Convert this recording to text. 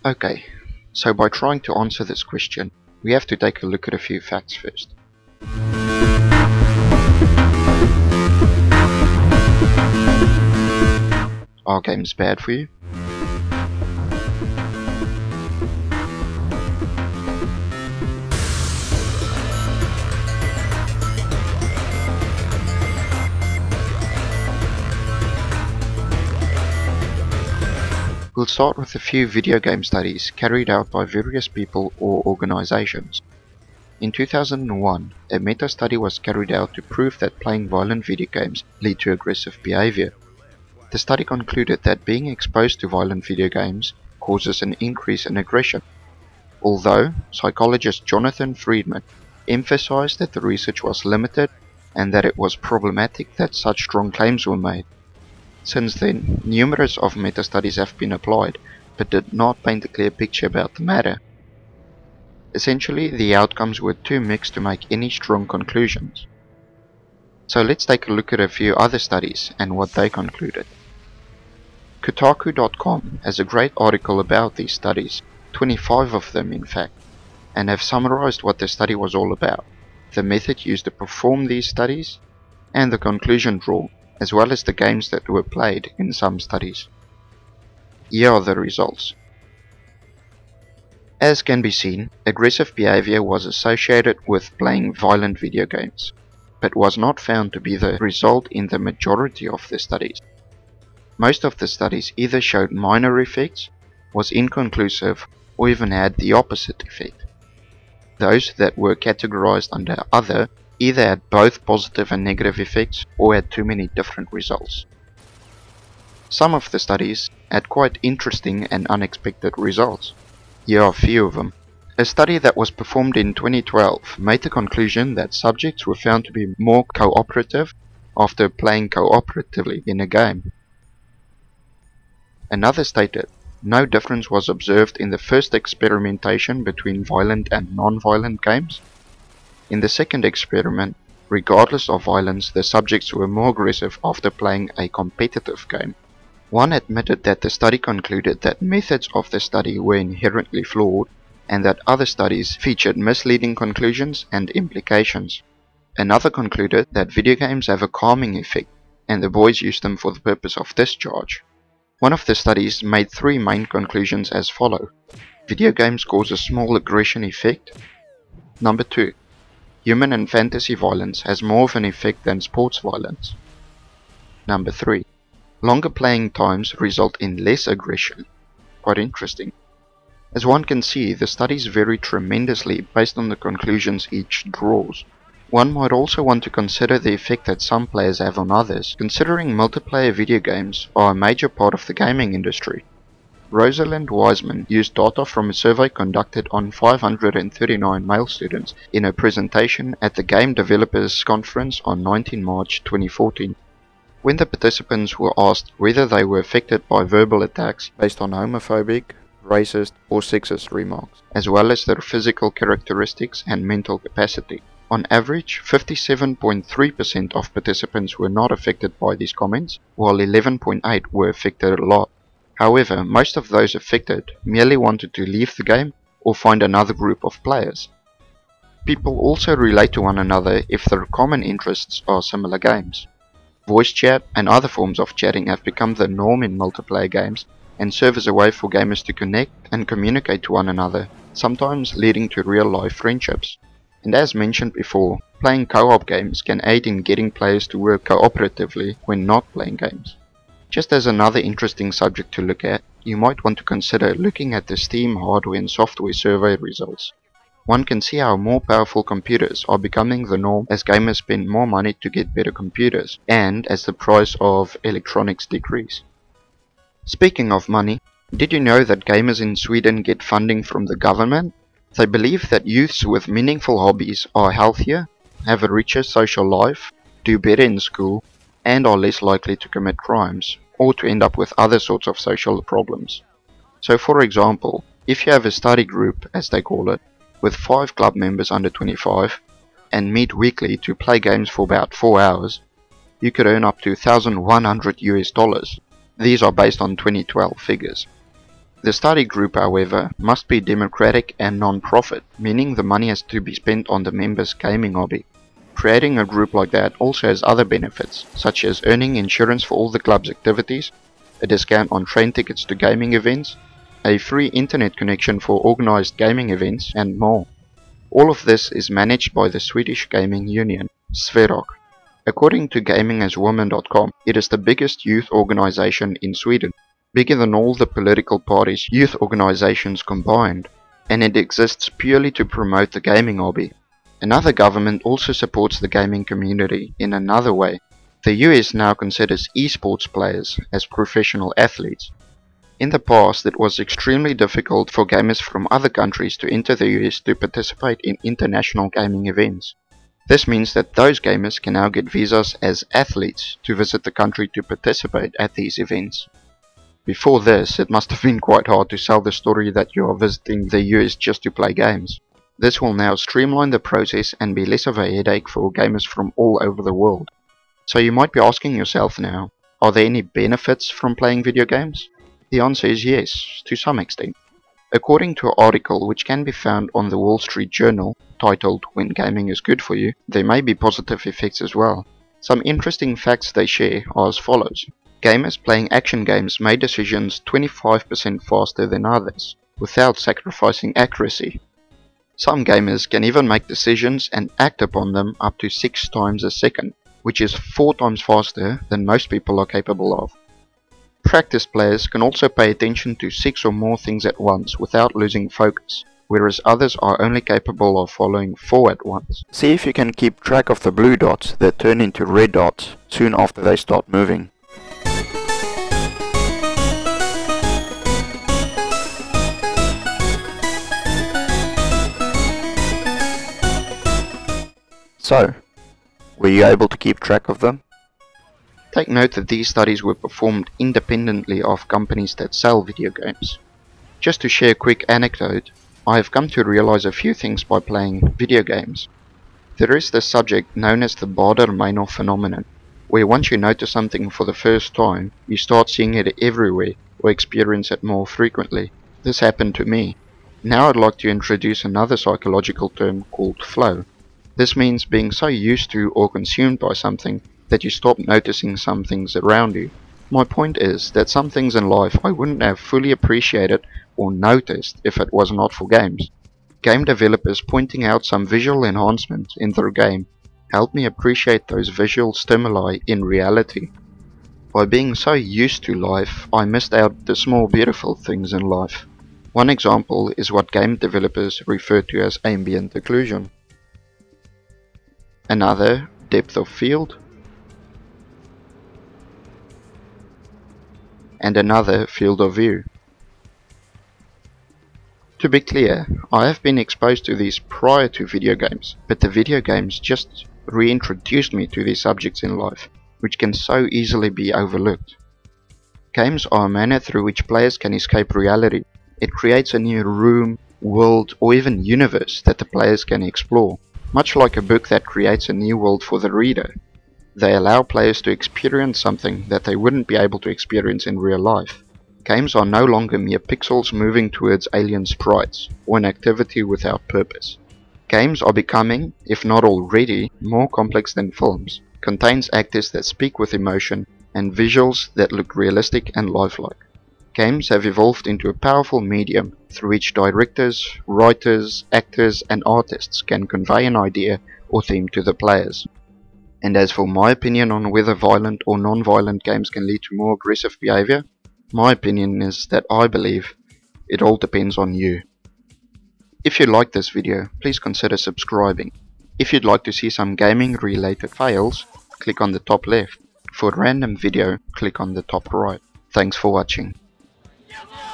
Okay, so by trying to answer this question, we have to take a look at a few facts first. Are games bad for you? We'll start with a few video game studies carried out by various people or organizations. In 2001, a meta-study was carried out to prove that playing violent video games lead to aggressive behavior. The study concluded that being exposed to violent video games causes an increase in aggression, although psychologist Jonathan Friedman emphasized that the research was limited and that it was problematic that such strong claims were made. Since then, numerous of meta-studies have been applied, but did not paint a clear picture about the matter. Essentially, the outcomes were too mixed to make any strong conclusions. So let's take a look at a few other studies and what they concluded. Kotaku.com has a great article about these studies, 25 of them in fact, and have summarized what the study was all about, the method used to perform these studies, and the conclusion drawn, as well as the games that were played in some studies. Here are the results. As can be seen, aggressive behavior was associated with playing violent video games, but was not found to be the result in the majority of the studies. Most of the studies either showed minor effects, was inconclusive, or even had the opposite effect. Those that were categorized under other either had both positive and negative effects or had too many different results. Some of the studies had quite interesting and unexpected results. Here are a few of them. A study that was performed in 2012 made the conclusion that subjects were found to be more cooperative after playing cooperatively in a game. Another stated no difference was observed in the first experimentation between violent and non-violent games. In the second experiment, regardless of violence, the subjects were more aggressive after playing a competitive game. One admitted that the study concluded that methods of the study were inherently flawed, and that other studies featured misleading conclusions and implications. Another concluded that video games have a calming effect, and the boys use them for the purpose of discharge. One of the studies made three main conclusions as follow. Video games cause a small aggression effect. Number 2. Human and fantasy violence has more of an effect than sports violence. Number 3. Longer playing times result in less aggression. Quite interesting. As one can see, the studies vary tremendously based on the conclusions each draws. One might also want to consider the effect that some players have on others, considering multiplayer video games are a major part of the gaming industry. Rosalind Wiseman used data from a survey conducted on 539 male students in a presentation at the Game Developers Conference on 19 March 2014. When the participants were asked whether they were affected by verbal attacks based on homophobic, racist or sexist remarks, as well as their physical characteristics and mental capacity, on average 57.3% of participants were not affected by these comments, while 11.8% were affected a lot. However, most of those affected merely wanted to leave the game or find another group of players. People also relate to one another if their common interests are similar games. Voice chat and other forms of chatting have become the norm in multiplayer games and serve as a way for gamers to connect and communicate to one another, sometimes leading to real-life friendships. And as mentioned before, playing co-op games can aid in getting players to work cooperatively when not playing games. Just as another interesting subject to look at, you might want to consider looking at the Steam hardware and software survey results. One can see how more powerful computers are becoming the norm as gamers spend more money to get better computers, and as the price of electronics decrease. Speaking of money, did you know that gamers in Sweden get funding from the government? They believe that youths with meaningful hobbies are healthier, have a richer social life, do better in school, and are less likely to commit crimes, or to end up with other sorts of social problems. So for example, if you have a study group, as they call it, with 5 club members under 25, and meet weekly to play games for about 4 hours, you could earn up to $1,100 US. These are based on 2012 figures. The study group, however, must be democratic and non-profit, meaning the money has to be spent on the members' gaming hobby. Creating a group like that also has other benefits, such as earning insurance for all the club's activities, a discount on train tickets to gaming events, a free internet connection for organized gaming events, and more. All of this is managed by the Swedish gaming union, Sverok. According to gamingaswoman.com, it is the biggest youth organization in Sweden, bigger than all the political parties' youth organizations combined, and it exists purely to promote the gaming hobby. Another government also supports the gaming community in another way. The US now considers esports players as professional athletes. In the past, it was extremely difficult for gamers from other countries to enter the US to participate in international gaming events. This means that those gamers can now get visas as athletes to visit the country to participate at these events. Before this, it must have been quite hard to sell the story that you are visiting the US just to play games. This will now streamline the process and be less of a headache for gamers from all over the world. So you might be asking yourself now, are there any benefits from playing video games? The answer is yes, to some extent. According to an article which can be found on the Wall Street Journal, titled "When Gaming is Good for You," there may be positive effects as well. Some interesting facts they share are as follows. Gamers playing action games make decisions 25% faster than others, without sacrificing accuracy. Some gamers can even make decisions and act upon them up to 6 times a second, which is 4 times faster than most people are capable of. Practice players can also pay attention to 6 or more things at once without losing focus, whereas others are only capable of following 4 at once. See if you can keep track of the blue dots that turn into red dots soon after they start moving. So, were you able to keep track of them? Take note that these studies were performed independently of companies that sell video games. Just to share a quick anecdote, I have come to realize a few things by playing video games. There is this subject known as the Bader-Meinhof phenomenon, where once you notice something for the first time, you start seeing it everywhere or experience it more frequently. This happened to me. Now I'd like to introduce another psychological term called flow. This means being so used to or consumed by something that you stop noticing some things around you. My point is that some things in life I wouldn't have fully appreciated or noticed if it was not for games. Game developers pointing out some visual enhancements in their game helped me appreciate those visual stimuli in reality. By being so used to life, I missed out the small beautiful things in life. One example is what game developers refer to as ambient occlusion. Another, depth of field, and another, field of view. To be clear, I have been exposed to these prior to video games, but the video games just reintroduced me to these subjects in life, which can so easily be overlooked. Games are a manner through which players can escape reality. It creates a new room, world, or even universe that the players can explore. Much like a book that creates a new world for the reader, they allow players to experience something that they wouldn't be able to experience in real life. Games are no longer mere pixels moving towards alien sprites, or an activity without purpose. Games are becoming, if not already, more complex than films, contains actors that speak with emotion, and visuals that look realistic and lifelike. Games have evolved into a powerful medium through which directors, writers, actors and artists can convey an idea or theme to the players. And as for my opinion on whether violent or non-violent games can lead to more aggressive behavior, my opinion is that I believe it all depends on you. If you like this video, please consider subscribing. If you'd like to see some gaming related fails, click on the top left. For a random video, click on the top right. Thanks for watching. Yeah.